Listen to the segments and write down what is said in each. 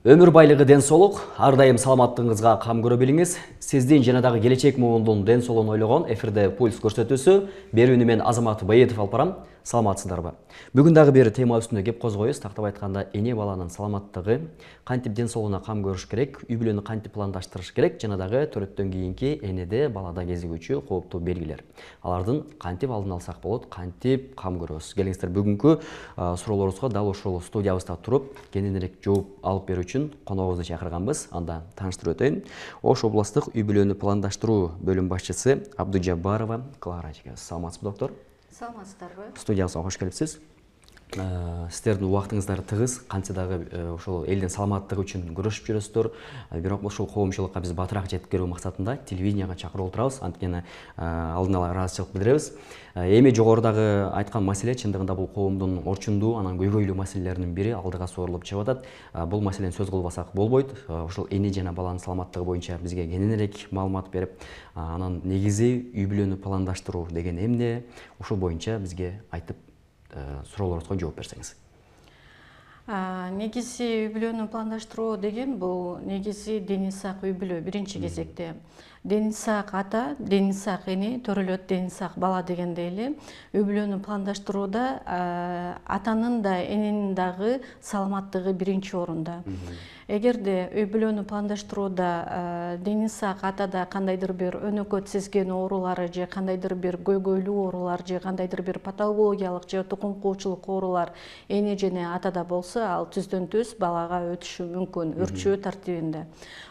Өмір байлығы ден солық, ардайым саламаттығыңызға қам көрө біліңіз. Сізден жанадағы келечек муындың ден солын ойлаған эфирде пульс көрсөтүүсү берүүнү мен Азамат Байетов алпарам. Саламатсыздарбы? Бүгүндагы бир тема үстүнө кеп козгойбуз. Тактап айтканда, эне баланын саламаттыгы, кантип ден соолугуна кам көрүш керек, үй бүлөнү кантип пландаштырыш керек, жана дагы төрөттөн кийинки энеде, балада кезигүүчү кооптуу белгилер. Алардын кантип алдын алсак болот, кантип кам көрөбүз. Келиңиздер, бүгүнкү суроолорубузга дал ушул студиябызда туруп, кененирээк жооп алып берүү үчүн коногубузду чакырганбыз. Анда тааныштырып өтөйүн. Ош областык үй бүлөнү пландаштыруу бөлүм башчысы Абдужаббарова Клара эжебиз. Саламатсызбы, доктор? Саламатсыздарбы? Студиябызга кош келипсиз. Сиздердин убактыңыздар тыгыз, кантсе дагы ошол элдин саламаттыгы үчүн күрөшүп жүрөсүздөр. Бирок ушул коомчулукка биз батыраак жетип келүү максатында телевиденияга чакырып отурабыз. Анткени алдын ала ыраазычылык билдиребиз. Эми жогорудагы айткан маселе чындыгында бул коомдун орчундуу, анан көйгөйлүү маселелеринин бири алдыга сурулуп чыгып атат. Бул маселени сөз кылбасак болбойт. Ошол эне жана баланын саламаттыгы боюнча бизге кененирээк маалымат берип, анан негизи үй бүлөнү пландаштыруу деген эмне, ушул боюнча бизге айтып суроолорубузга жооп берсеңиз. Негизи үй бүлөнү пландаштыруу деген бул негизи дени сак үй бүлө биринчи кезекте. Дени сак ата, дени сак эне, төрөлөт дени сак бала дегендей эле үй бүлөнү пландаштырууда атанын да эненин дагы саламаттыгы биринчи орунда. Эгерде үй бүлөнү пландаштырууда дени сак атада кандайдыр бир өнөкөт сезген оорулары же кандайдыр бир көйгөйлүү оорулар же кандайдыр бир патологиялык же тукум куучулук оорулар эне жана атада болсо, ал түздөн түз балага өтүшү мүмкүн өрчөө тартибинде.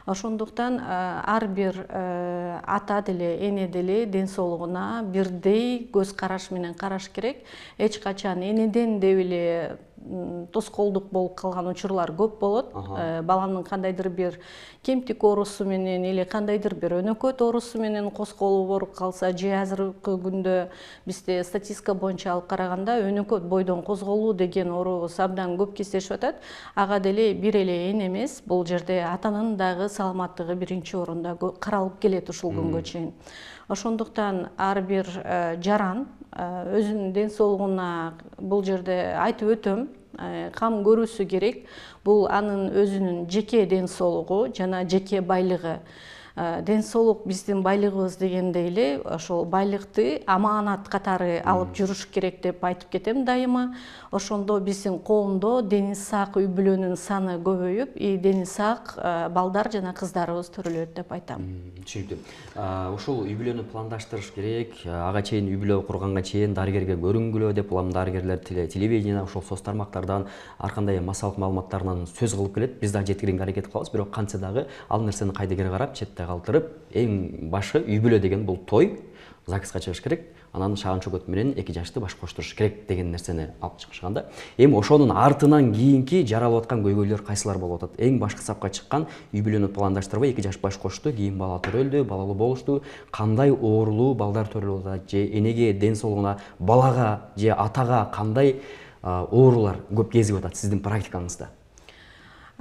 Ошондуктан ар бир ата деле эне деле ден соолугуна бирдей көз караш менен караш керек. Эч качан энеден деп эле тоскоолдук болуп калган учурлар көп болот. Баланын кандайдыр бир кемтик оорусу менен или кандайдыр бир өнөкөт оорусу менен коскоолуп ооруп калса, же азыркы күндө бизде статистика боюнча алып караганда өнөкөт бойдон козголуу деген оорубуз абдан көп кездешип атат. Ага деле бир эле эне эмес, бул жерде атанын дагы саламаттыгы биринчи орунда каралып келет ушул күнгө чейин. Ошондуктан ар бир жаран өзүнүн ден соолугуна бул жерде айтып өтөм, кам көрүүсү керек. Бул анын өзүнүн жеке ден соолугу жана жеке байлыгы. Ден соолук биздин байлыгыбыз дегендей эле ошол байлыкты аманат катары алып жүрүш керек деп айтып кетем дайыма. Ошондо биздин коомдо дени сак үй бүлөнүн саны көбөйүп, дени сак балдар жана кыздарыбыз төрөлөт деп айтам. Түшүнүктүү. Ушул үй бүлөнү пландаштырыш керек. Ага чейин үй бүлө курганга чейин дарыгерге көрүнгүлө деп улам дарыгерлер телевидение, ошол соц тармактардан ар кандай массалык маалыматтарынан сөз кылып келет. Биз да жеткиргенге аракет кылабыз, бирок кантсе дагы ал нерсени кайдыгер карап, четте калтырып, эң башы үй бүлө деген бул той, ЗАГСка чыгыш керек, анан шагын чөкөт менен 2 жашты баш коштуруш керек деген нерсени алып чыгышканда, эми ошонун артынан кийинки жаралып аткан көйгөйлөр кайсылар болуп атат? Эң башкы сапка чыккан үй бүлөнү пландаштырбай 2 жаш баш кошту, кийин бала төрөлдү, балалуу болушту, кандай оорулуу балдар төрөлүп атат, же энеге, ден соолугуна, балага же атага кандай оорулар көп кезип атат сиздин практикаңызда?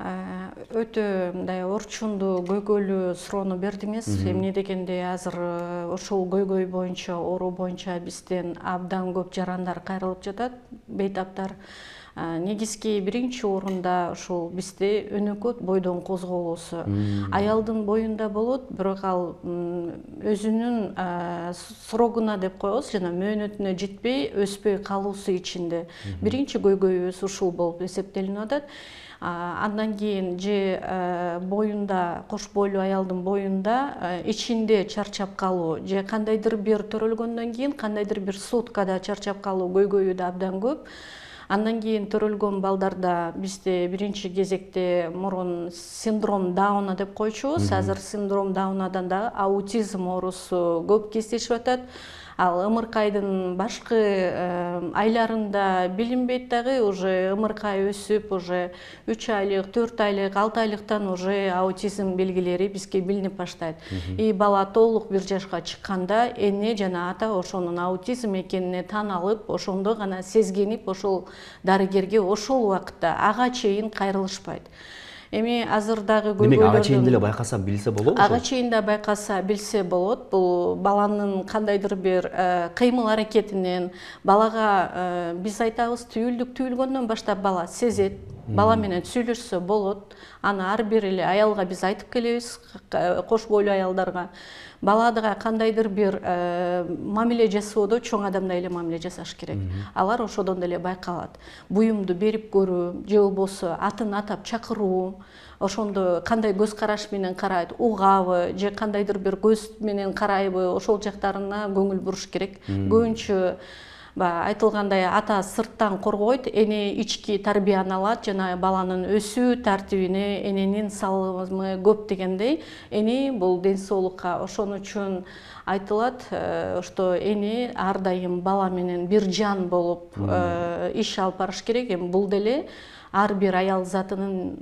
Өтө мындай орчундуу көйгөйлүү суроону бердиңиз. Эмне дегенде азыр ошол көйгөй боюнча, оору боюнча бизден абдан көп жарандар кайрылып жатат, бейтаптар. Негизги биринчи орунда ушул бизде өнөкөт бойдон козголуусу. Аялдын боюнда болот, бирок ал өзүнүн срогуна деп коебуз, жана мөөнөтүнө жетпей, өспөй калуусу ичинде. Биринчи көйгөйүбүз ушул болуп эсептелинип атат. Андан кийин же боюнда, кош бойлуу аялдын боюнда ичинде чарчап калуу, же кандайдыр бир төрөлгөндөн кийин кандайдыр бир суткада чарчап калуу көйгөйү да абдан көп. Андан кийин төрөлгөн балдарда бизде биринчи кезекте мурун синдром Дауна деп койчубуз. Азыр синдром Даунадан да аутизм оорусу көп кездешип атат. Ал ымыркайдын башкы айларында билинбейт дагы, уже ымыркай өсүп, уже 3 айлык, 4 айлык, 6 айлыктан уже аутизм белгилери бизге билинип баштайт. И бала толук 1 жашка чыкканда эне жана ата ошонун аутизм экенине таан алып, ошондо гана сезгенип, ошол дарыгерге ошол убакытта ага чейин кайрылышпайт. Эми азырдагы көйгөйлөрдүн демек ага чейин деле байкаса билсе болобу? Ага чейин да байкаса билсе болот. Бул баланын кандайдыр бир кыймыл аракетинен, балага биз айтабыз түйүлдүк түйүлгөндөн баштап бала сезет. бала менен сүйлөшсө болот. Аны ар бир эле аялга биз айтып келебиз, кош бойлуу аялдарга. Баладыга кандайдыр бир мамиле жасоодо чоң адамдай эле мамиле жасаш керек. Алар ошодон деле байкалат. Буюмду берип көрүү, же болбосо атын атап чакыруу, ошондо кандай көз караш менен карайт, угабы, же кандайдыр бир көз менен карайбы, ошол жактарына көңүл буруш керек. Көбүнчө айтылгандай ата сырттан коргойт, эне ички тарбияны алат, жана баланын өсүү тартибине эненин салымы көп дегендей. Эне бул ден соолукка, ошон үчүн айтылат, что эне ар дайым бала менен бир жан болуп иш алып барыш керек. Бул деле ар бир аял затынын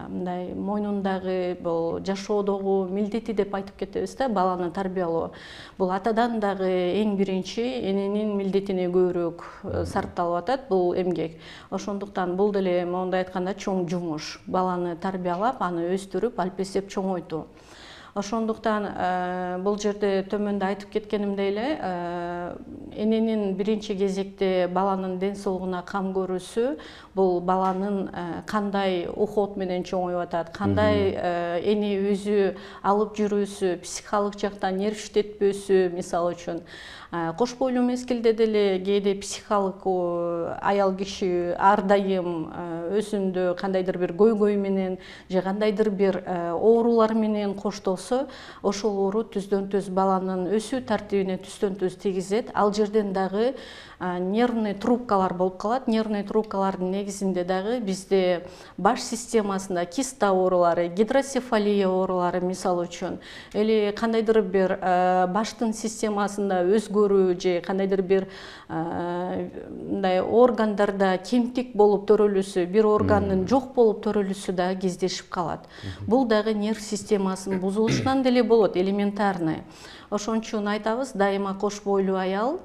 мындай мойнундагы бул жашоодогу милдети деп айтып кетебиз да, баланы тарбиялоо. Бул атадан дагы эң биринчи эненин милдетине көбүрөөк сарпталып атат бул эмгек. Ошондуктан бул деле моундай айтканда чоң жумуш. Баланы тарбиялап, аны өстүрүп, алпестеп чоңойтуу. Ошондуктан бул жерде төмөндө айтып кеткенимдей эле, эненин биринчи кезекте баланын ден соолугуна кам көрүүсү, бул баланын кандай уход менен чоңоюп атат, кандай эне өзү алып жүрүүсү, психикалык жактан нервиштетпөөсү, мисалы үчүн. Кош бойлуу мезгилде деле кээде психикалык аял киши ар дайым өзүндө кандайдыр бир көйгөй менен же кандайдыр бир оорулар менен коштолсо, ошол оору түздөн түз баланын өсүү тартибине түздөн түз тийгизет. Ал жерден дагы нервный трубкалар болуп калат. Нервный трубкалардын негизинде дагы бизде баш системасында киста оорулары, гидроцефалия оорулары мисалы үчүн, или кандайдыр бир баштын системасында өзгөрүү же кандайдыр бир мындай органдарда кемтик болуп төрөлүүсү, бир органдын жок болуп төрөлүүсү да кездешип калат. Бул дагы нерв системасынын бузулушунан деле болот, элементарный. Ошон үчүн айтабыз, дайыма кош бойлуу аял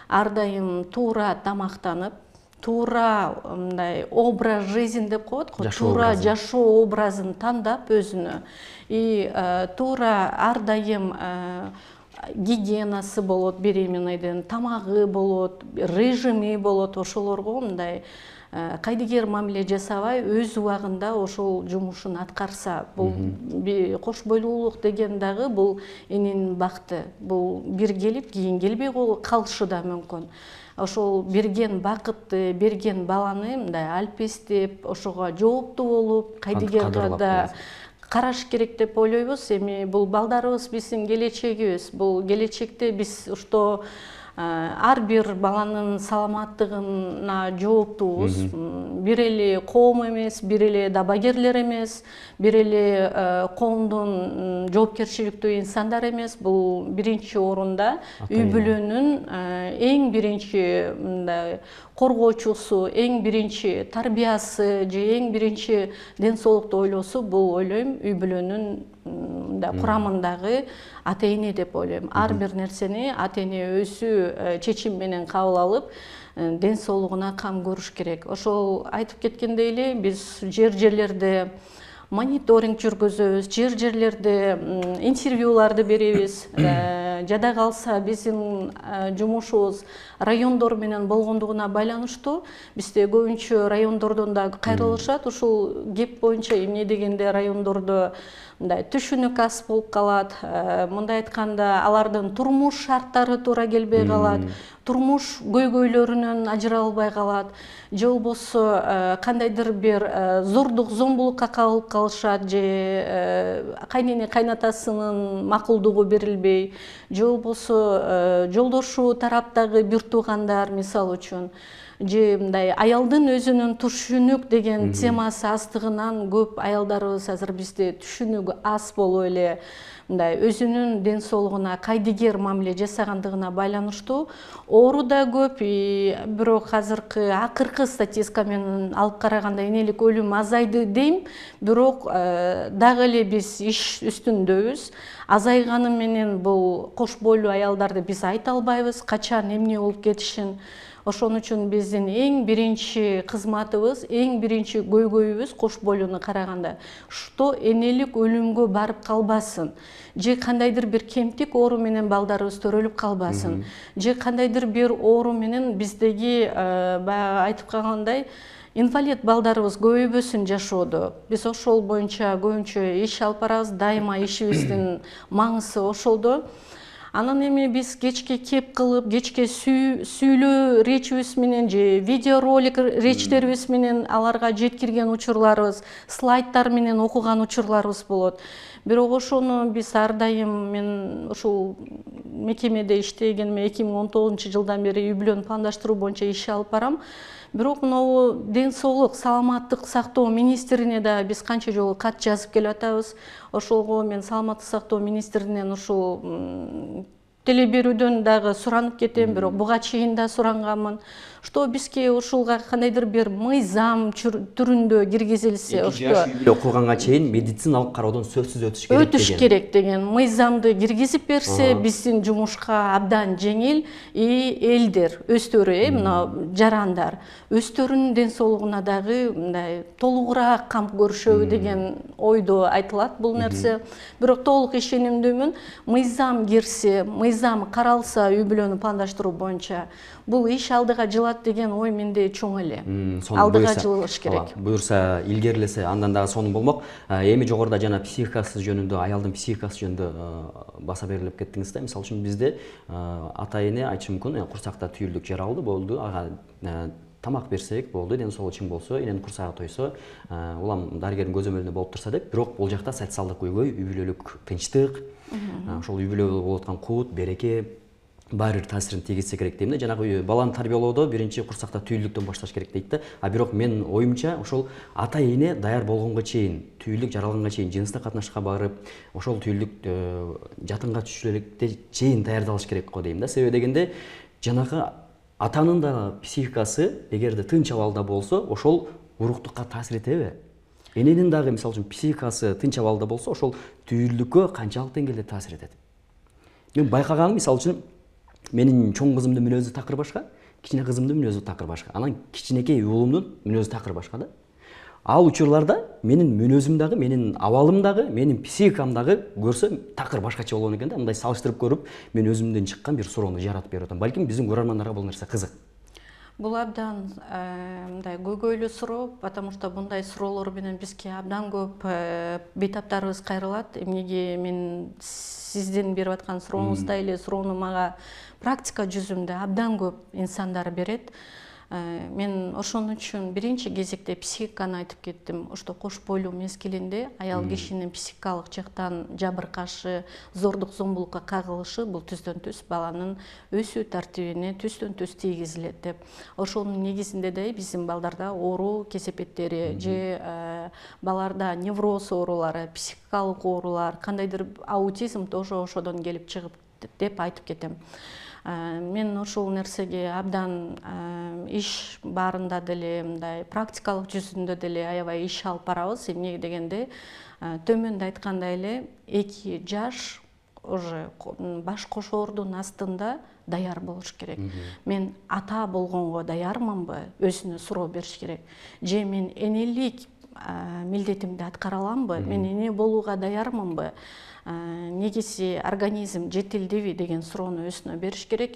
ар дайым туура тамактанып, туура мындай образ жизни деп коет го, туура жашоо образын тандап өзүнө, и туура ар дайым гигиенасы болот, беременныйдын тамагы болот, режими болот, ошолорго мындай кайдыгер мамиле жасабай, өз убагында ошол жумушун аткарса, бул кош бойлуулук деген дагы бул эненин бакыты. Бул бир келип, кийин келбей калышы да мүмкүн. Ошол берген бакытты, берген баланы мындай алпестеп, ошого жооптуу болуп, кайдыгер да караш керек деп ойлойбуз. Эми бул балдарыбыз биздин келечегибиз. Бул келечекте биз что ар бир баланын саламаттыгына жооптуубуз. Бир эле коом эмес, бир эле дабагерлер эмес, бир эле коомдун жоопкерчиликтүү инсандар эмес. Бул биринчи орунда үй бүлөнүн эң биринчи мындай коргоочусу, эң биринчи тарбиясы же эң биринчи ден соолукту ойлоосу, бул ойлойм үй бүлөнүн курамындагы ата эне деп ойлойм. Ар бир нерсени ата эне өзү чечим менен кабыл алып, ден соолугуна кам көрүш керек. Ошол айтып кеткендей эле, биз жерлерде мониторинг жүргүзөбүз, жерлерде интервьюларды беребиз. Жада калса биздин жумушубуз райондор менен болгондугуна байланыштуу. Бизде көбүнчө райондордон да кайрылышат. Ушул кеп боюнча эмне дегенде райондордо мындай түшүнүк аз болуп калат. Мындай айтканда, алардын турмуш шарттары туура келбей калат. Турмуш көйгөйлөрүнөн ажыра албай калат. Же болбосо кандайдыр бир зордук, зомбулукка кабылып калышат, же кайнене кайнатасынын макулдугу берилбей, же болбосо жолдошу тараптагы бир туугандар мисалы үчүн, же мындай аялдын өзүнүн түшүнүк деген темасы аздыгынан көп аялдарыбыз азыр бизде түшүнүгү аз болуп эле мындай өзүнүн ден соолугуна кайдыгер мамиле жасагандыгына байланыштуу оору да көп. Бирок акыркы статистика менен алып караганда энелик өлүм азайды дейм, бирок дагы эле биз иш үстүндөбүз. Азайганы менен бул кош бойлуу аялдарды биз айта албайбыз, качан эмне болуп кетишин. Ошон үчүн биздин эң биринчи кызматыбыз, эң биринчи көйгөйүбүз кош бойлууну караганда, что энелик өлүмгө барып калбасын, же кандайдыр бир кемтик оору менен балдарыбыз төрөлүп калбасын, же кандайдыр бир оору менен биздеги баягы айтып калгандай инвалид балдарыбыз көбөйбөсүн жашоодо. Биз ошол боюнча көбүнчө иш алып барабыз, дайыма ишибиздин маңызы ошолдо. Анан эми биз кечке кеп кылып, кечке сүйлөө речибиз менен же видеоролик речтерибиз менен аларга жеткирген учурларыбыз, слайдтар менен окуган учурларыбыз болот. Бирок ошону биз ар дайым, мен ушул мекемеде иштегениме 2019-жылдан бери үй-бүлөнү пландаштыруу боюнча иш алып барам. Бирок могу ден соолук, саламаттык сактоо министрине да биз канча жолу кат жазып келип атабыз. Ошолго мен саламаттык сактоо министринен ушул теле берүүдөн дагы суранып кетем, бирок буга чейин да суранганмын. Что бизге ушулга кандайдыр бир мыйзам түрүндө киргизилсе, ошто окуганга чейин медициналык кароодон сөзсүз өтүш керек деген мыйзамды киргизип берсе, биздин жумушка абдан жеңил, элдер өздөрү, мына жарандар өздөрүнүн ден соолугуна дагы мындай толугураак камп көрүшөбү деген ойдо айтылат бул нерсе. Бирок толук ишенимдүүмүн, мыйзам кирсе, мыйзам каралса үй-бүлөнү пландаштыруу боюнча, бул иш алдыга жылат деген ой менде чоң эле. Алдыга жылыш керек. Буюрса, илгерилесе, андан дагы сонун болмок. Эми жогоруда жана психикасы жөнүндө, аялдын психикасы жөнүндө баса берилип кеттиңиз да. Мисалы үчүн бизде ата эне айтышы мүмкүн, курсакта түйүлдүк жаралды, болду, ага тамак берсек болду, ден соолугу чың болсо, эненин курсагы тойсо, улам дарыгердин көзөмөлүндө болуп турса деп. Бирок бул жакта социалдык көйгөй, үй-бүлөлүк тынчтык, ошол үй-бүлөдө болуп аткан кут, береке баары бир таасирин тийгизсе керек дейм да. Жанагы баланы тарбиялоодо биринчи курсакта түйүлдүктөн башташ керек дейт да. Бирок менин оюмча ошол ата эне даяр болгонго чейин, түйүлдүк жаралганга чейин, жыныстык катнашка барып, ошол түйүлдүк жатынга түшүлөрүккө чейин даярдалыш керек го дейм да. Себеби дегенде жанагы атанын да психикасы эгерде тынч абалда болсо, ошол уруктукка таасир этеби? Эненин дагы мисалы үчүн психикасы тынч абалда болсо, ошол түйүлдүккө канчалык деңгээлде таасир этет? Мен байкаганым, мисалы үчүн менин чоң кызымдын мүнөзү такыр башка, кичине кызымдын мүнөзү такыр башка. Анан кичинекей уулумдун мүнөзү такыр башка да. Ал учурларда менин мүнөзүм дагы, менин абалым дагы, менин психикам дагы көрсө такыр башкача болгон экен да. Мындай салыштырып көрүп, мен өзүмдөн чыккан бир суроону жаратып берип атам. Балким биздин көрөрмандарга бул нерсе кызык. Бул абдан мындай көйгөйлүү суроо, потому что мындай суроолор менен бизге абдан көп бейтаптарыбыз кайрылат. Эмнеге мен сиздин берип аткан сурооңузда эле суроону мага практика жүзүндө абдан көп инсандар берет. Мен ошон үчүн биринчи кезекте психиканы айтып кеттим. Ошто кош бойлуу мезгилинде аял кишинин психикалык жактан жабыркашы, зордук зомбулукка кагылышы бул түздөн түз баланын өсүү тартибине түздөн түз тийгизилет деп. Ошонун негизинде да биздин балдарда оору кесепеттери же баларда невроз оорулары, психикалык оорулар, кандайдыр аутизм тоже ошодон келип чыгып деп айтып кетем. Мен ошол нерсеге абдан иш баарында деле, мындай практикалык жүзүндө деле аябай иш алып барабыз. Эмне дегенде, төмөндө айткандай эле 2 жаш уже баш кошоордун астында даяр болуш керек. Мен ата болгонго даярмынбы? Өзүнө суроо бериш керек. Же мен энелик милдетимди аткара аламбы? Мен эне болууга даярмынбы? Негизи организм жетилдиби деген суроону өзүнө бериш керек.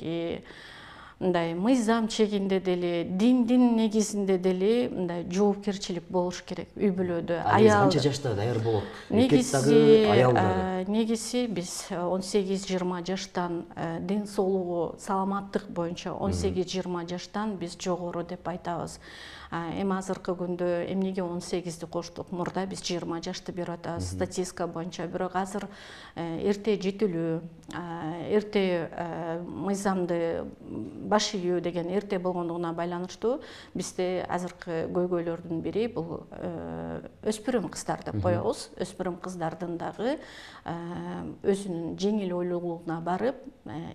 Мындай мыйзам чегинде деле, диндин негизинде деле мындай жоопкерчилик болуш керек үй-бүлөдө. Аял канча жашта даяр болот? Негизи биз 18-20 жаштан ден соолугу, саламаттык боюнча 18-20 жаштан биз жогору деп айтабыз. Эми азыркы күндө эмнеге 18-ди коштук? Мурда биз 20 жашты берип атабыз статистика боюнча. Бирок азыр эрте жетилүү, эрте мыйзамды баш ийүү деген эрте болгондугуна байланыштуу бизде азыркы көйгөйлөрдүн бири бул өспүрүм кыздар деп коебуз. Өспүрүм кыздардын дагы өзүнүн жеңил ойлуулугуна барып,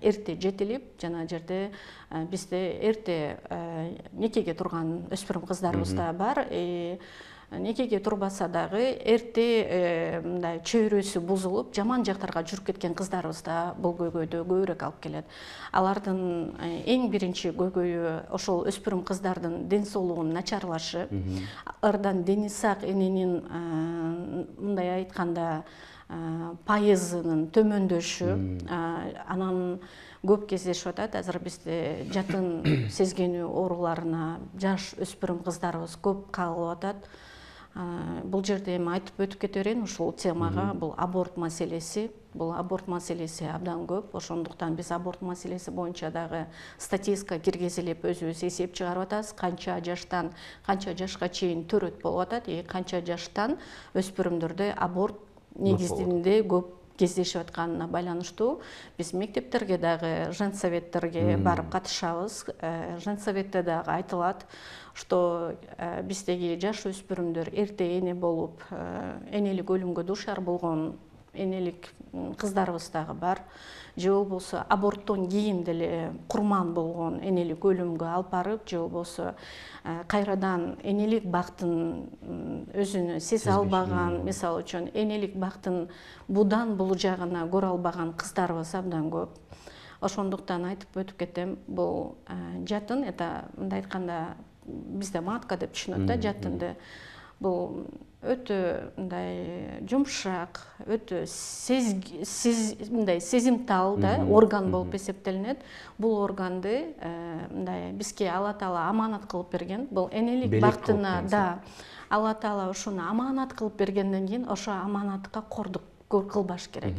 эрте жетилип, жана жерде бизде эрте некеге турган өспүрүм кыздарыбыз да бар. Некеге турбаса дагы эрте мындай чөйрөсү бузулуп, жаман жактарга жүрүп кеткен кыздарыбыз да бул көйгөйдө көбүрөөк алып келет. Алардын эң биринчи көйгөйү ошол өспүрүм кыздардын ден соолугунун начарлашы. Алардан дени сак эненин мындай айтканда пайызынын төмөндөшү, анан көп кездешип атат. Азыр бизде жатын сезгенүү ооруларына жаш өспүрүм кыздарыбыз көп кагылып атат. Бул жерде эми айтып өтүп кете берейин ушул темага. Бул аборт маселеси. Бул аборт маселеси абдан көп. Ошондуктан биз аборт маселеси боюнча дагы статистика киргизилип өзүбүз эсеп чыгарып атабыз. Канча жаштан канча жашка чейин төрөт болуп атат, канча жаштан өспүрүмдөрдө аборт негизинде көп кездешип атканына байланыштуу биз мектептерге дагы женсоветтерге барып катышабыз. Женсоветте дагы айтылат, что биздеги жаш өспүрүмдөр эрте эне болуп, энелик өлүмгө дуушар болгон энелик кыздарыбыз дагы бар. Же болбосо аборттон кийин деле курман болгон энелик өлүмгө алып барып, же болбосо кайрадан энелик бактын өзүнө сезе албаган, мисалы үчүн энелик бактын будан булжагына көрө албаган кыздарыбыз абдан көп. Ошондуктан айтып өтүп кетем, бул жатын, это мындай айтканда бизде матка деп түшүнөт да жатынды. Бул өтө мындай жумшак, өтө мындай сезимтал да орган болуп эсептелинет. Бул органды мындай бизге Алла Таала аманат кылып берген. Бул энелик бактына да Алла Таала ушуну аманат кылып бергенден кийин ошо аманатка кордук кылбаш керек.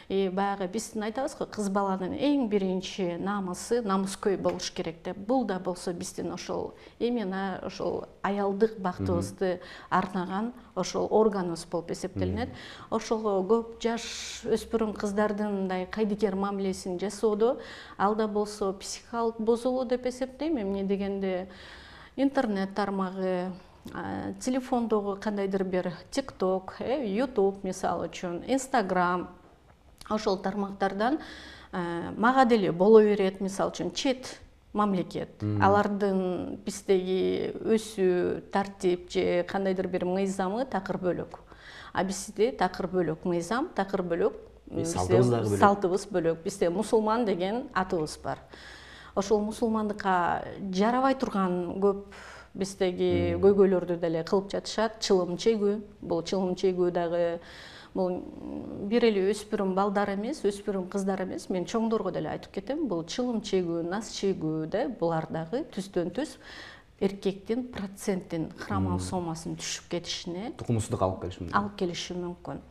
Баягы биз айтабыз го, кыз баланын эң биринчи намысы намыскөй болуш керек деп. Бул да болсо биздин ошол именно ошол аялдык бактыбызды арнаган ошол органыбыз болуп эсептелинет. Ошого көп жаш өспүрүм кыздардын мындай кайдыгер мамилесин жасоодо ал да болсо психикалык бузулуу деп эсептейм. Эмне дегенде интернет тармагы, телефондогу кандайдыр бир TikTok, YouTube мисалы үчүн, Instagram, ошол тармактардан мага деле боло берет. Мисалы үчүн чет мамлекет, алардын биздеги өсүү тартип же кандайдыр бир мыйзамы такыр бөлөк. А бизде такыр бөлөк мыйзам, такыр бөлөк салтыбыз бөлөк. Бизде мусулман деген атыбыз бар. Ошол мусулмандыкка жарабай турган көп биздеги көйгөйлөрдү деле кылып жатышат. Чылым чегүү, бул чылым чегүү дагы бул бир эле өспүрүм балдар эмес, өспүрүм кыздар эмес, мен чоңдорго деле айтып кетем. Бул чылым чегүү, нас чегүү да булар дагы түздөн түз эркектин проценттин хромосомасынын түшүп кетишине тукумсуздук алып келиши мүмкүн.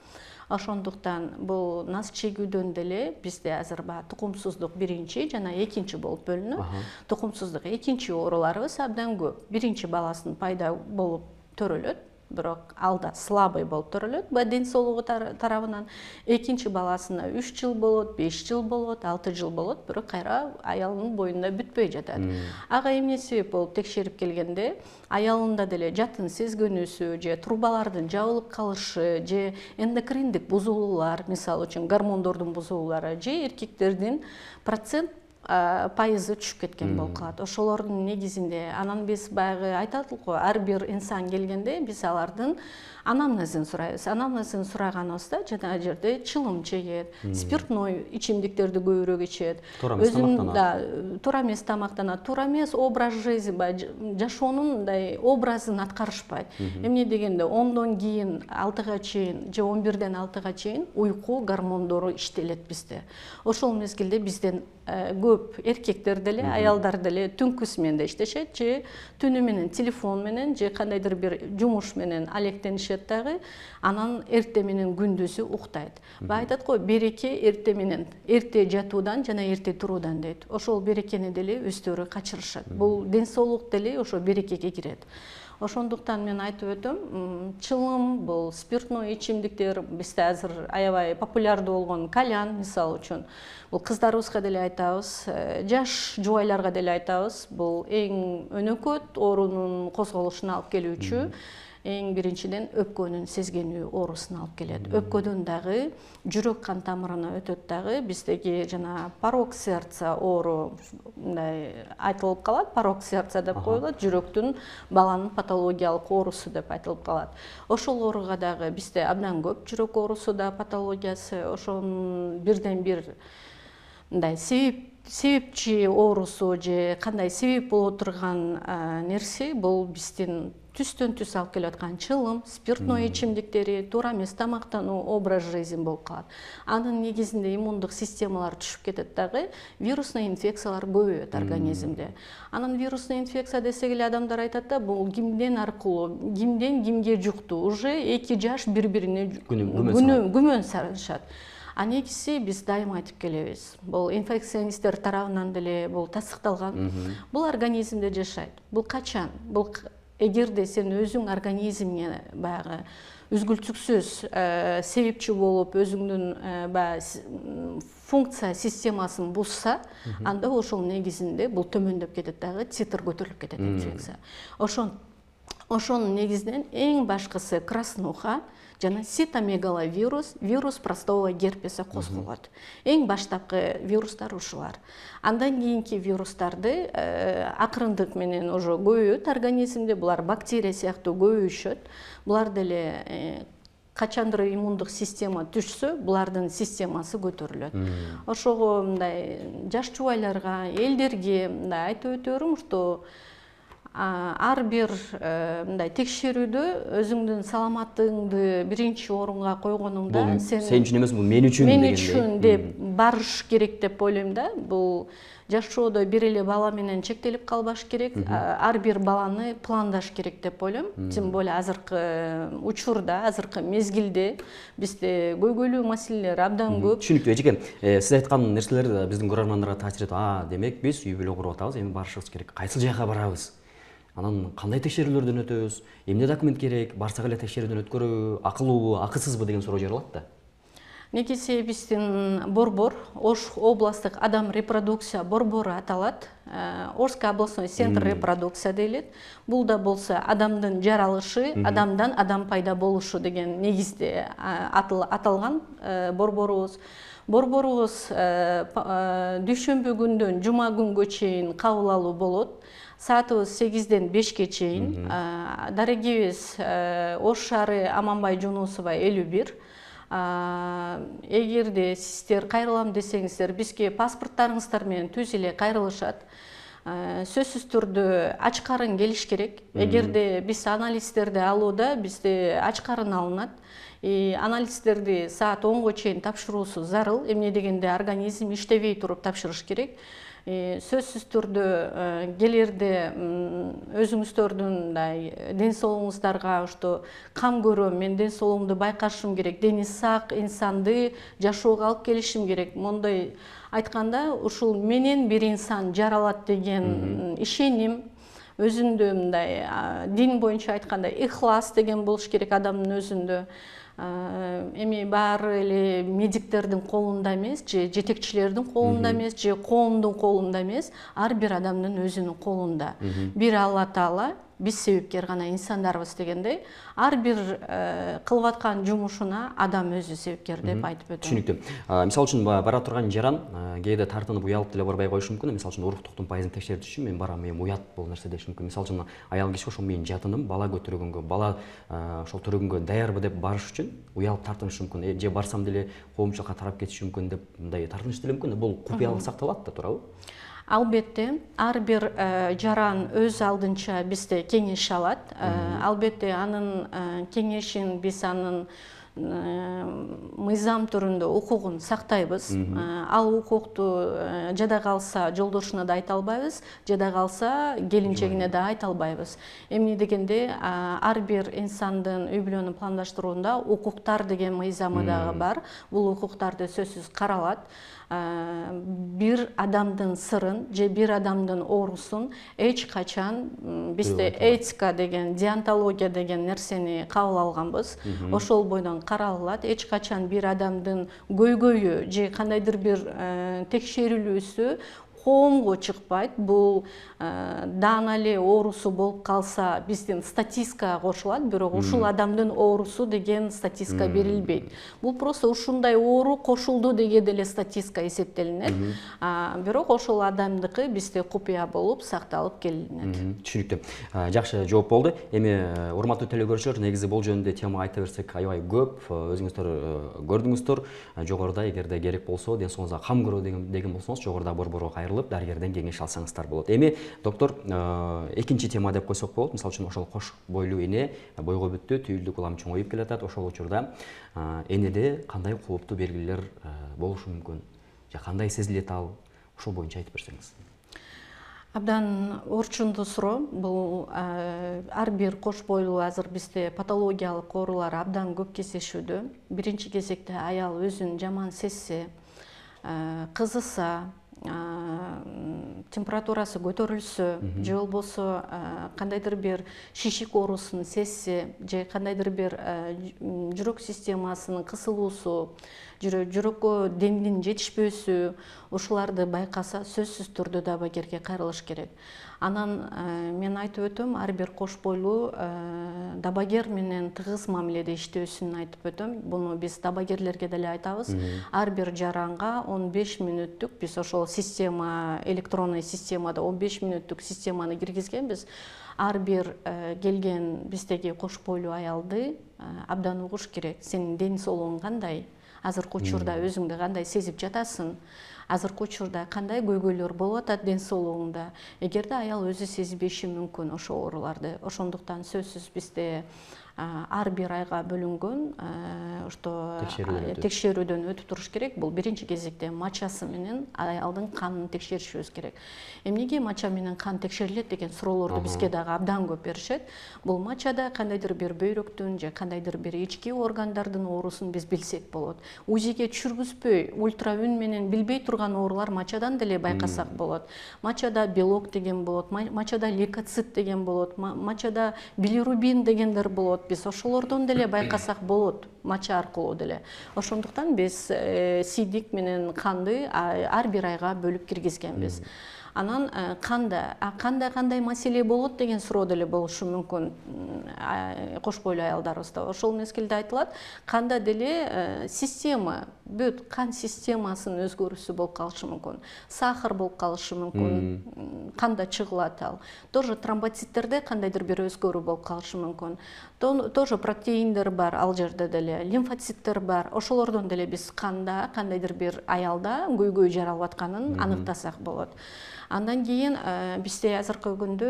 Ошондуктан бул нас чегүүдөн деле бизде азыр тукумсуздук биринчи жана экинчи болуп бөлүнөт. Тукумсуздук экинчи ооруларыбыз абдан көп. Биринчи баласын пайда болуп төрөлөт, бирок ал да слабый болуп төрөлөт ден соолугу тарабынан. Экинчи баласына 3 жыл болот, 5 жыл болот, 6 жыл болот, бирок кайра аялынын боюнда бүтпөй жатат. Ага эмне себеп болуп текшерип келгенде, аялында деле жатын сезгөнүүсү же трубалардын жабылып калышы же эндокриндик бузулуулар, мисалы үчүн гормондордун бузулуулары же эркектердин процент пайызы түшүп кеткен болуп калат. Ошолордун негизинде анан биз баягы айтат го, ар бир инсан келгенде биз алардын анамнезин сурайбыз. Анамнезин сураганыбызда жана жерде чылым чегет, спиртной ичимдиктерди көбүрөөк ичет. Туура эмес тамактанат, туура эмес образ жизни, жашоонун мындай образын аткарышпайт. Эмне дегенде 10дон кийин 6га чейин же 11ден 6га чейин уйку гормондору иштелет бизде. Ошол мезгилде бизден көп эркектер деле, аялдар деле түнкүсү менен да иштешет же түнү менен телефон менен же кандайдыр бир жумуш менен алектенишет дагы, анан эрте менен күндүзү уктайт. Айтат го, береке эрте менен, эрте жатуудан жана эрте туруудан дейт. Ошол берекени деле өздөрү качырышат. Бул ден соолук деле ошо берекеге кирет. Ошондуктан мен айтып өтөм, чылым, бул спиртной ичимдиктер бизде азыр аябай популярдуу болгон кальян мисалы үчүн. Бул кыздарыбызга деле айтабыз, жаш жубайларга деле айтабыз. Бул эң өнөкөт оорунун козголушуна алып келүүчү. Эң биринчиден өпкөнүн сезгенүү оорусуна алып келет. Өпкөдөн дагы жүрөк кан тамырына өтөт дагы. Биздеги жана порок сердца оору мындай айтылып калат, порок сердца деп коюлат, жүрөктүн баланын патологиялык оорусу деп айтылып калат. Ошол ооруга дагы бизде абдан көп жүрөк оорусу да патологиясы, ошонун бирден бир мындай себеп себепчи оорусу же кандай себеп боло турган нерсе бул биздин түстөн түз алып келип аткан чылым, спиртной ичимдиктери, туура эмес тамактануу, образ жизни болуп калат. Анын негизинде иммундук системалар түшүп кетет дагы, вирусный инфекциялар көбөйөт организмде. Анан вирусный инфекция десек эле адамдар айтат да, бул кимден аркылуу, кимден кимге жукту, уже эки жаш бири-бирине күмөн салышат. А негизи биз дайыма айтып келебиз. Бул инфекционисттер тарабынан деле бул тастыкталган. Бул организмде жашайт. Бул качан? Бул эгерде сен өзүң организмине баягы үзгүлтүксүз себепчи болуп өзүңдүн баягы функция системасын бузса, анда ошол негизинде бул төмөндөп кетет дагы, титр көтөрүлүп кетет инфекция. Ошонун негизинен эң башкысы краснуха жана цитомегаловирус, вирус простого герпеса козголот. Эң баштапкы вирустар ушулар. Андан кийинки вирустарды акырындык менен уже көбөйөт организмде, булар бактерия сыяктуу көбөйүшөт. Булар деле качандыр иммундук система түшсө, булардын системасы көтөрүлөт. Ошого мындай жаш жубайларга, элдерге мындай айтып өтөөрүм, что ар бир мындай текшерүүдө өзүңдүн саламаттыгыңды биринчи орунга койгонуңда сен үчүн эмес, бул мен үчүн мен үчүн деп барыш керек деп ойлойм да. Бул жашоодо бир эле бала менен чектелип калбаш керек, ар бир баланы пландаш керек деп ойлойм. Тем более азыркы учурда, азыркы мезгилде бизде көйгөйлүү маселелер абдан көп. Түшүнүктүү эжеке, сиз айткан нерселер биздин көрөрмандарга таасир этет. Демек биз үй бүлө куруп атабыз, эми барышыбыз керек. Кайсыл жайга барабыз? Анан кандай текшерүүлөрдөн өтөбүз? Эмне документ керек? Барсак эле текшерүүдөн өткөрөбү, акылуубу, акысызбы деген суроо жаралат да. Негизи биздин борбор, Ош областтык адам репродукция борбору аталат. Орский областной центр репродукция дейилет. Бул да болсо адамдын жаралышы, адамдан адам пайда болушу деген негизде аталган борборубуз. Борборубуз дүйшөмбү күндөн жума күнгө чейин кабыл алуу болот. Саатыбыз 8-ден 5-ке чейин. Дарегибиз Ош шаары Аманбай Жунусова 51. Эгерде сиздер кайрылам десеңиздер, бизге паспорттарыңыздар менен түз эле кайрылышат. Сөзсүз түрдө ачкарын келиш керек. Эгерде биз анализдерди алууда бизде ачкарын алынат. Анализдерди саат 10-го чейин тапшыруусу зарыл. Эмне дегенде организм иштебей туруп тапшырыш керек. Сөзсүз түрдө келерде өзүңүздөрдүн ден соолугуңуздарга что кам көрөм, мен ден соолугумду байкашым керек, дени сак инсанды жашоого алып келишим керек. Мондай айтканда ушул менен бир инсан жаралат деген ишеним, өзүндө мындай дин боюнча айтканда ихлас деген болуш керек адамдын өзүндө. Эми баары эле медиктердин колунда эмес, же жетекчилердин колунда эмес, же коомдун колунда эмес, ар бир адамдын өзүнүн колунда. Бир Алла Таала, биз себепкер гана инсандарбыз дегендей, ар бир кылып аткан жумушуна адам өзү себепкер деп айтып өтөм. Түшүнүктүү. Мисалы үчүн бара турган жаран кээде тартынып уялып деле барбай коюшу мүмкүн. Мисалы үчүн уруктуктун пайызын текшериш үчүн мен барам, мен уят бул нерсе деш мүмкүн. Мисалы үчүн аял киши ошо мен жатыным, бала көтөргөнгө, бала ошол төрөгөнгө даярбы деп барыш үчүн уялып тартынышы мүмкүн. Же барсам деле коомчулукка тарап кетиши мүмкүн деп мындай тартыныш деле мүмкүн. Бул купуялык сакталат да, туурабы? Албетте, ар бир жаран өз алдынча бизде кеңеш алат. Албетте, анын кеңешин биз анын мыйзам түрүндө укугун сактайбыз. Ал укукту жада калса жолдошуна да айта албайбыз, жада калса келинчегине да айта албайбыз. Эмне дегенде ар бир инсандын үй бүлөнү пландаштыруунда укуктар деген мыйзамы дагы бар. Бул укуктарды сөзсүз каралат. Бир адамдын сырын же бир адамдын оорусун эч качан бизде этика деген, деонтология деген нерсени кабыл алганбыз. Ошол бойдон каралат. Эч качан бир адамдын көйгөйү же кандайдыр бир текшерилүүсү коомго чыкпайт. Бул даана эле оорусу болуп калса биздин статистикага кошулат, бирок ушул адамдын оорусу деген статистика берилбейт. Бул просто ушундай оору кошулду деген эле статистика эсептелинет. Бирок ошол адамдыкы бизде купуя болуп сакталып келинет. Түшүнүктүү. Жакшы жооп болду. Эми урматтуу телекөрүүчүлөр, негизи бул жөнүндө тема айта берсек аябай көп. Өзүңүздөр көрдүңүздөр. Жогоруда эгерде керек болсо, ден соолугуңузга кам көрүү деген болсоңуз, жогоруда борборго кайрылып, дарыгерден кеңеш алсаңыздар болот. Эми доктор, экинчи тема деп койсок болот. Мисалы үчүн ошол кош бойлуу эне бойго бүттү, түйүлдүк улам чоңоюп келатат. Ошол учурда энеде кандай кооптуу белгилер болушу мүмкүн? Же кандай сезилет ал? Ошол боюнча айтып берсеңиз. Абдан орчундуу суроо. Бул ар бир кош бойлуу азыр бизде патологиялык оорулар абдан көп кездешүүдө. Биринчи кезекте аял өзүн жаман сезсе, кызыса, температурасы көтөрүлсө, же болбосо кандайдыр бир шишик оорусун сезсе, же кандайдыр бир жүрөк системасынын кысылуусу, жүрөккө демдин жетишпөөсү, ушуларды байкаса сөзсүз түрдө дабагерге кайрылыш керек. Анан мен айтып өтөм, ар бир кош бойлуу дабагер менен тыгыз мамиледе иштөөсүн айтып өтөм. Буну биз дабагерлерге деле айтабыз. Ар бир жаранга 15 мүнөттүк биз ошол система, электронный системада 15 мүнөттүк системаны киргизгенбиз. Ар бир келген биздеги кош бойлуу аялды абдан угуш керек. Сенин ден соолугуң кандай? Азыркы учурда өзүңдү кандай сезип жатасың? Азыркы учурда кандай көйгөйлөр болуп атат ден соолугуңда? Эгерде аял өзү сезбеши мүмкүн ошол ооруларды. Ошондуктан сөзсүз бизде ар бир айга бөлүнгөн текшерүүдөн өтүп туруш керек. Бул биринчи кезекте мачасы менен аялдын канын текшеришибиз керек. Эмнеге мача менен кан текшерилет деген суроолорду бизге дагы абдан көп беришет. Бул мачада кандайдыр бир бөйрөктүн же кандайдыр бир ички органдардын оорусун биз билсек болот. УЗИге түшүргүзбөй, ультраүн менен билбей турган оорулар мачадан деле байкасак болот. Мачада белок деген болот, мачада лейкоцит деген болот, мачада билирубин дегендер болот. Биз ошолордон деле байкасак болот, мача аркылуу деле. Ошондуктан биз сийдик менен канды ар бир айга бөлүп киргизгенбиз. Анан канда кандай маселе болот деген суроо деле болушу мүмкүн кош бойлуу аялдарыбызда. Ошол мезгилде айтылат, канда деле система, бүт кан системасынын өзгөрүүсү болуп калышы мүмкүн. Сахар болуп калышы мүмкүн, канда чыгылат ал. Тоже тромбоциттерде кандайдыр бир өзгөрүү болуп калышы мүмкүн. Тоже протеиндер бар ал жерде деле, лимфоциттер бар. Ошолордон деле биз канда кандайдыр бир аялда көйгөй жаралып атканын аныктасак болот. Андан кийин бизде азыркы күндө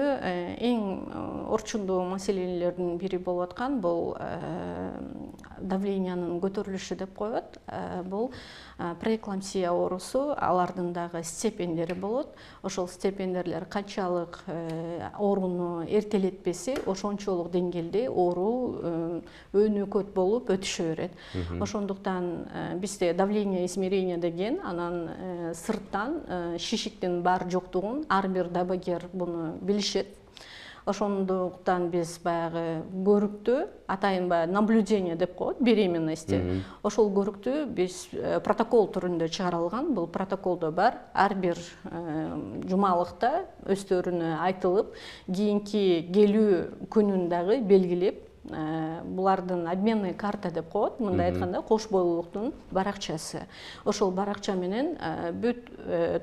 эң орчундуу маселелердин бири болуп аткан бул давлениянын көтөрүлүшү деп коет. Бул преэклампсия оорусу, алардын дагы степендери болот. Ошол степендерлер канчалык ооруну эртелетпесе, ошончолук деңгээлде оору өнөкөт болуп өтүшө берет. Ошондуктан бизде давление измерение деген, анан сырттан шишиктин бар жоктугун ар бир дабагер буну билишет. Ошондуктан биз баягы көрүктү, атайын баягы наблюдение деп коет, беременности. Ошол көрүктү биз протокол түрүндө чыгарылган. Бул протоколдо бар. Ар бир жумалыкта өздөрүнө айтылып, кийинки келүү күнүн дагы белгилеп, булардын обменный карта деп коет, мындай айтканда кош бойлуулуктун баракчасы. Ошол баракча менен бүт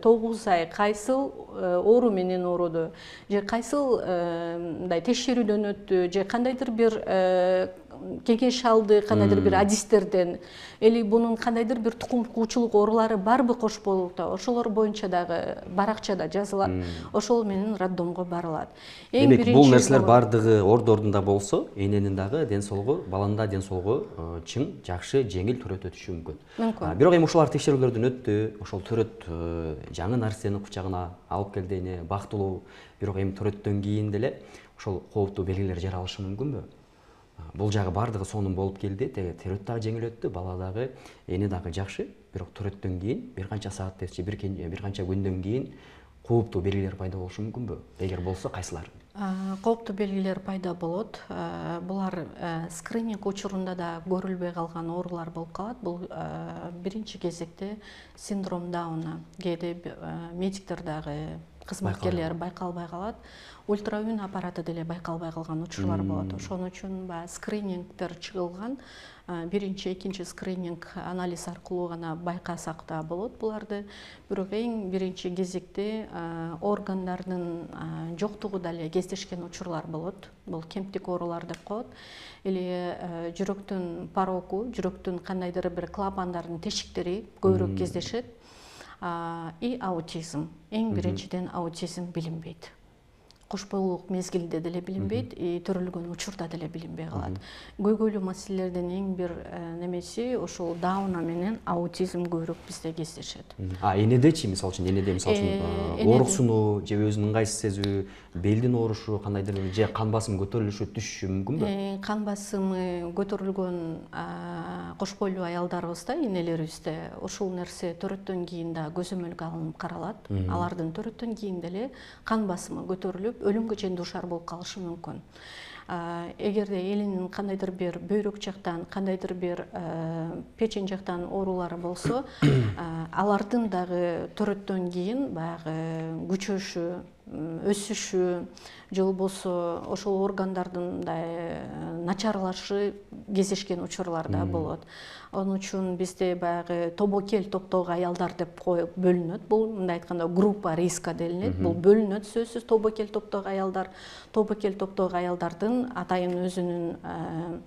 9 ай кайсыл оору менен ооруду, же кайсыл мындай текшерүүдөн өттү, же кандайдыр бир кеңеш алды, кандайдыр бир адистерден, эли бунун кандайдыр бир тукум куучулук оорулары барбы кош бойлуулукта, ошолор боюнча дагы баракчада жазылат. Ошол менен роддомго барылат. Демек, бул нерселер бардыгы ордордунда болсо, эненин дагы ден соолугу, баланын да ден соолугу чың, жакшы, жеңил төрөт өтүшү мүмкүн. Бирок эми ушулар текшерүүлөрдөн өттү, ошол төрөт жаңы нарсени кучагына алып келди, эне бактылуу, бирок эми төрөттөн кийин деле ошол кооптуу белгилер жаралышы мүмкүнбү? Бул жагы бардыгы сонун болуп келди, төрөт дагы жеңил өттү, бала дагы, эне дагы жакшы, бирок төрөттөн кийин бир канча саат же бир канча күндөн кийин кооптуу белгилер пайда болушу мүмкүнбү? Эгер болсо, кайсылар? Кооптуу белгилер пайда болот. Булар скрининг учурунда да көрүлбөй калган оорулар болуп калат. Бул биринчи кезекте синдром Дауна. Кээде медиктер дагы кызматкерлер байкалбай калат. Ультраүн аппараты деле байкалбай калган учурлар болот. Ошон үчүн скринингдер чыгылган. Биринчи, экинчи скрининг анализ аркылуу гана байкасак да болот буларды. Бирок эң биринчи кезекте органдардын жоктугу дале кездешкен учурлар болот. Бул кемптик оорулар деп коет. Или жүрөктүн пароку, жүрөктүн кандайдыр бир клапандардын тешиктери көбүрөөк кездешет. И аутизм. Эң биринчиден аутизм билинбейт. Кош бойлуулук мезгилинде деле билинбейт, төрөлгөн учурда деле билинбей калат. Көйгөйлүү маселелердин эң бир немеси ошол Дауна менен аутизм көбүрөөк бизде кездешет. Энедечи, мисалы үчүн, ооруксунуу же өзүнүн ыңгайсыз сезүү, белдин оорушу, кандайдыр же кан басымы көтөрүлүшү, түшүшү мүмкүнбү? Кан басымы көтөрүлгөн кош бойлуу аялдарыбызда, энелерибизде ушул нерсе төрөттөн кийин да көзөмөлгө алынып каралат. Алардын төрөттөн кийин деле кан басымы көтөрүлүп, өлүмгө чейин дуушар болуп калышы мүмкүн. Эгерде элинин кандайдыр бир бөйрөк жактан, кандайдыр бир печень жактан оорулары болсо, алардын дагы төрөттөн кийин баягы күчөшү, өсүшү, же болбосо ошол органдардын начарлашы кездешкен учурлар да болот. Onun үчүн бизде баягы тобокел топтогу аялдар деп коюп бөлүнөт. Бул мындай айтканда группа риска делинет. Бул бөлүнөт сөзсүз тобокел топтогу аялдар. Тобокел топтогу аялдардын атайын өзүнүн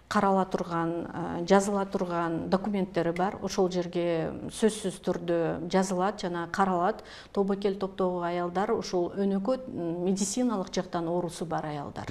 карала турган, жазыла турган документтери бар. Ошол жерге сөзсүз түрдө жазылат жана каралат. Тобокел топтогу аялдар ушул өнөкөт медициналык жактан оорусу бар аялдар.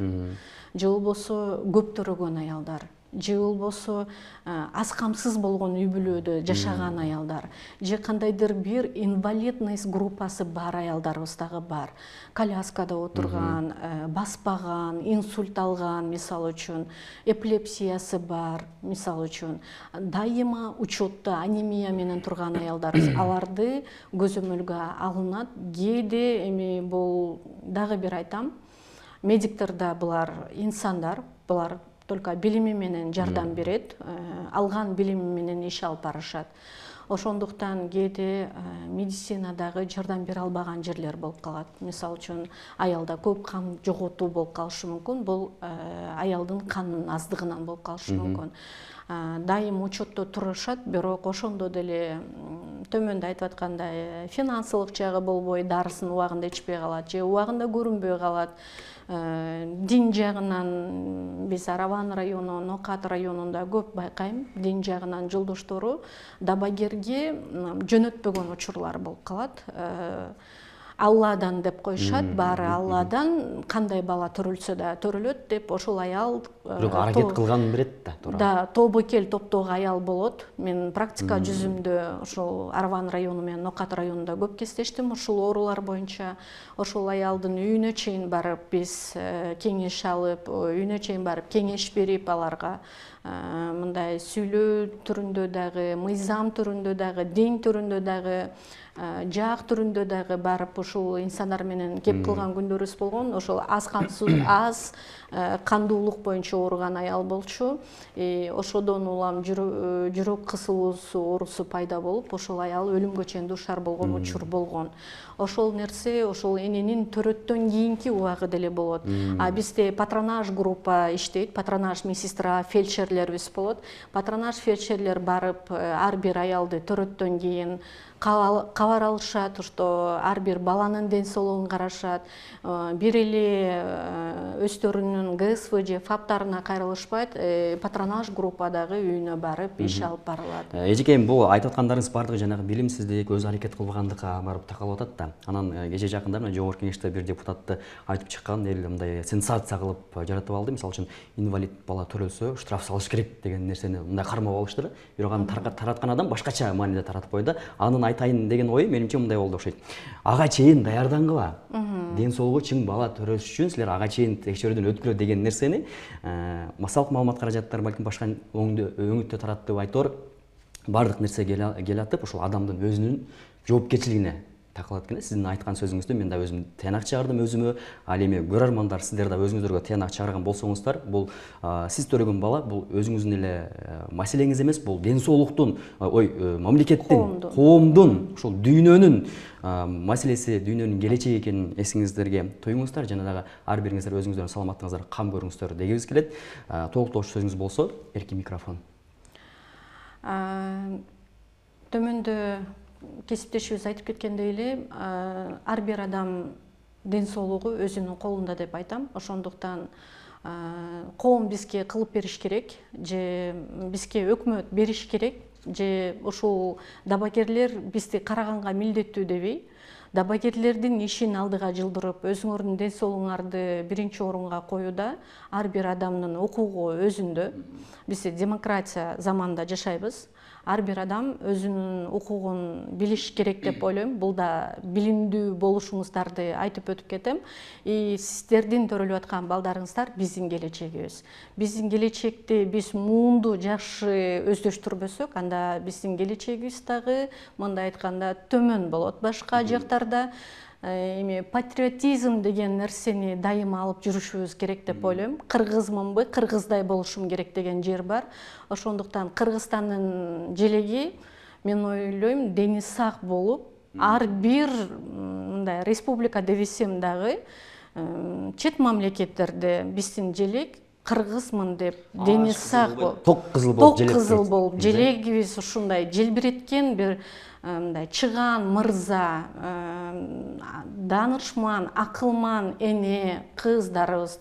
Же болбосо көп төрөгөн аялдар. Же болбосо аз камсыз болгон үй бүлөдө жашаган аялдар, же кандайдыр бир инвалидность группасы бар аялдарыбыз дагы бар. Коляскада отурган, баспаган, инсульт алган, мисалы үчүн, эпилепсиясы бар, мисалы үчүн, дайыма учетто анемия менен турган аялдарыбыз, аларды көзөмөлгө алынат. Кээде эми бул дагы бир айтам, медиктер да булар инсандар, булар только билими менен жардам берет, алган билими менен иш алып барышат. Ошондуктан кээде медицинадагы жардам бере албаган жерлер болуп калат. Мисалы үчүн аялда көп кан жоготуу болуп калышы мүмкүн. Бул аялдын канынын аздыгынан болуп калышы мүмкүн. Дайым учетто турушат, бирок ошондо деле төмөндө айтып аткандай финансылык жагы болбой, дарысын убагында ичпей калат, же убагында көрүнбөй калат. Дин жагынан биз Араван району, Нокат районунда көп байкайм. Дин жагынан жолдоштору дабагерге жөнөтпөгөн учурлар болуп калат. Алладан деп коюшат, баары Алладан, кандай бала төрөлсө да төрөлөт деп ошол аял аракет кылганын берет да, туура. Да, тобокел топтогу аял болот. Мен практика жүзүмдө ошол Араван району менен Нокат районунда көп кездештим ушул оорулар боюнча. Ошол аялдын үйүнө чейин барып биз кеңеш алып, үйүнө чейин барып кеңеш берип аларга мындай сүйлөө түрүндө дагы, мыйзам түрүндө дагы, дин түрүндө дагы, жаак түрүндө дагы барып ушул инсандар менен кеп кылган күндөрүбүз болгон. Ошол аз камсыз, аз кандуулук боюнча ооруган аял болчу. Ошодон улам жүрөк кысылуусу оорусу пайда болуп, ошол аял өлүмгө чейин дуушар болгон учур болгон. Ошол нерсе ошол эненин төрөттөн кийинки убагы деле болот. Бизде патронаж группа иштейт, патронаж медсестра, фельдшерлерибиз болот. Патронаж фельдшерлер барып ар бир аялды төрөттөн кийин кабар алышат, что ар бир баланын ден соолугун карашат. Бир эле өздөрүнүн ГСВ же ФАПтарына кайрылышпайт, патронаж группадагы үйүнө барып иш алып барылат. Эжекейим, бул айтып аткандарыңыз бардыгы жанагы билимсиздик, өз аракет кылбагандыкка барып такалып атат да. Анан кече жакында мына жогорку кеңеште бир депутатты айтып чыккан, эл мындай сенсация кылып жаратып алды. Мисалы үчүн инвалид бала төрөлсө штраф салыш керек деген нерсени мындай кармап алыштыр. Бирок аны тараткан адам башкача мааниде таратып койду. Анын айтайын деген ою менимче мындай болду окшойт. Ага чейин даярдангыла. Ден соолугу чың бала төрөш үчүн силер ага чейин текшерүүдөн өткүлө деген нерсени массалык маалымат каражаттары балким башка өңүттө таратты айтор бардык нерсе келатып ошол адамдын өзүнүн жоопкерчилигине такалат экен. Сиздин айткан сөзүңүздө мен да өзүм тыянак чыгардым өзүмө. Ал эми көрөрмандар сиздер да өзүңүздөргө тыянак чыгарган болсоңуздар, бул сиз төрөгөн бала бул өзүңүздүн эле маселеңиз эмес, бул ден соолуктун, мамлекеттин, коомдун, ушул дүйнөнүн маселеси, дүйнөнүн келечеги экенин эсиңиздерге туюңуздар, жана дагы ар бириңиздер өзүңүздөрдүн саламаттыгыңыздарга кам көрүңүздөр дегибиз келет. Толуктоочу сөзүңүз болсо, эркин микрофон. Төмөндө кесиптешибиз айтып кеткендей эле, ар бир адам ден соолугу өзүнүн колунда деп айтам. Ошондуктан коом бизге кылып бериш керек, же бизге өкмөт бериш керек, же ушул дабагерлер бизди караганга милдеттүү дебей, дабагерлердин ишин алдыга жылдырып, өзүңөрдүн ден соолугуңарды биринчи орунга коюуда ар бир адамдын укугу өзүндө. Биз демократия заманында жашайбыз. Ар бир адам өзүнүн укугун билиш керек деп ойлойм. Бул да билимдүү болушуңуздарды айтып өтүп кетем. Сиздердин төрөлүп аткан балдарыңыздар биздин келечегибиз. Биздин келечекти биз муунду жакшы өздөштүрбөсөк, анда биздин келечегибиз дагы мындай айтканда төмөн болот. Башка жактарда эми патриотизм деген нерсени дайыма алып жүрүшүбүз керек деп ойлойм. Кыргызмынбы, кыргыздай болушум керек деген жер бар. Ошондуктан Кыргызстандын желеги, мен ойлойм, дени сак болуп, ар бир мындай республика дебесем дагы чет мамлекеттерде биздин желек кыргызмын деп дени сак болуп, ток кызыл болуп желегибиз ушундай желбиреткен бир мындай чыган мырза, данышман, акылман эне кыздарыбыз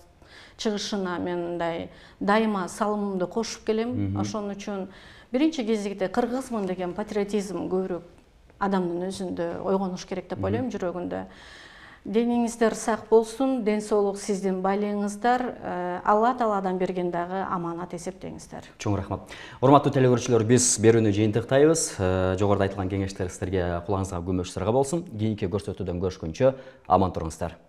чыгышына мен мындай дайыма салымымды кошуп келем. Ошон үчүн биринчи кезекте кыргызмын деген патриотизм көбүрөөк адамдын өзүндө ойгонуш керек деп ойлойм, жүрөгүндө. Дениңиздер сак болсун, ден соолук сиздин байлыгыңыздар, Алла Тааладан берген дагы аманат эсептеңиздер. Чоң рахмат. Урматтуу телекөрүүчүлөр, биз берүүнү жыйынтыктайбыз. Жогоруда айтылган кеңештер сиздерге кулагыңызга көмөк сырга болсун. Кийинки көрсөтүүдөн көрүшкөнчө аман туруңуздар.